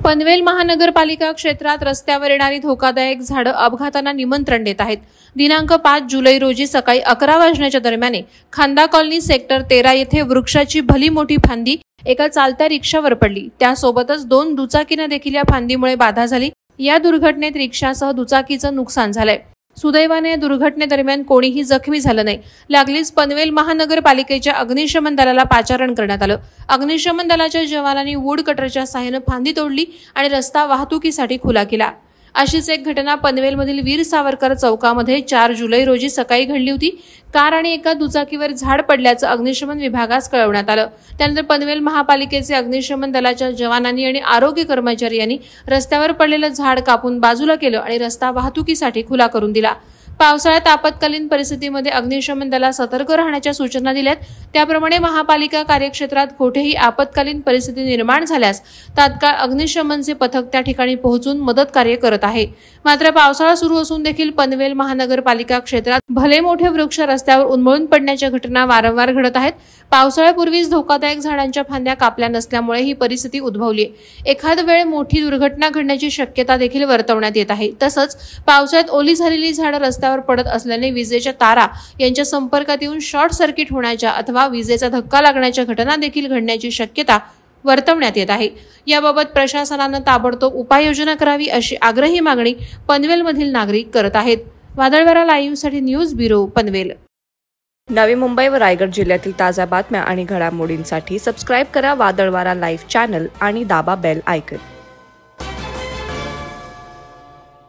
पनवेल महानगरपालिका क्षेत्रात रस्त्यावर येणारी धोकादायक झाडं अपघातांना निमंत्रण देत आहेत। दिनांक 5 जुलै रोजी सकाळी 11 वाजण्याच्या दरम्यान खांदा कॉलनी सेक्टर 13 येथे वृक्षाची भली मोठी फांदी एका चालत्या रिक्षावर पडली। त्यासोबतच 2 दुचाकींना देखील या फांदीमुळे बाधा झाली। या दुर्घटनेत रिक्षासह दुचाकीचं नुकसान झालंय। सुदैवाने या दुर्घटनेदरम्यान कोणीही जखमी झालं नाही। लागलीच पनवेल महानगरपालिकेच्या अग्निशमन दलाला पाचारण करण्यात आलं। अग्निशमन दलाच्या जवानांनी वूड कटरच्या सहाय्याने फांदी तोडली आणि रस्ता वाहतुकीसाठी खुला केला। अशीच एक घटना पनवेलमधील वीर सावरकर चौकामध्ये 4 जुलै रोजी सकाळी घडली होती। कार आणि एका दुचाकीवर झाड पडल्याचं अग्निशमन विभागास कळवण्यात आलं। त्यानंतर पनवेल महापालिकेचे अग्निशमन दलाच्या जवानांनी आणि आरोग्य कर्मचारी यांनी रस्त्यावर पडलेलं झाड कापून बाजूला केलं आणि रस्ता वाहतुकीसाठी खुला करून दिला। पावसाळ्यात आपत्कालीन परिस्थितीमध्ये अग्निशमन दलाला सतर्क राहण्याच्या सूचना दिल्यात। त्याप्रमाणे महापालिका कार्यक्षेत्रात कोठेही आपत्कालीन परिस्थिती निर्माण झाल्यास तात्काळ अग्निशमनचे पथक त्या ठिकाणी पोहोचून मदत कार्य करत आहे। मात्र पावसाळा सुरू असून देखील पनवेल महानगरपालिका क्षेत्रात भले मोठे वृक्ष रस्त्यावर उन्मळून पडण्याच्या घटना वारंवार घडत आहेत। पावसाळ्यापूर्वीच धोकादायक झाडांच्या फांद्या कापल्या नसल्यामुळे ही परिस्थिती उद्भवली आहे। एखाद वेळ मोठी दुर्घटना घडण्याची शक्यता देखील वर्तवण्यात येत आहे। तसंच पावसाळ्यात ओली झालेली झाडं रस्त्यावर पडत असल्याने विजेच्या तारा यांच्या संपर्कात येऊन शॉर्ट सर्किट होण्याच्या अथवा विजेचा धक्का लागण्याच्या घटना देखील घडण्याची शक्यता वर्तवण्यात येत आहे। याबाबत प्रशासनानं ताबडतोब उपाययोजना करावी अशी आग्रही मागणी पनवेलमधील नागरिक करत आहेत। वादळवारा लाईव्हसाठी न्यूज ब्युरो पनवेल। नवी मुंबई व रायगड जिल्ह्यातील ताज्या बातम्या आणि घडामोडींसाठी सबस्क्राईब करा वादळवारा लाईव्ह चॅनल आणि दाबा बेल आयकॉन।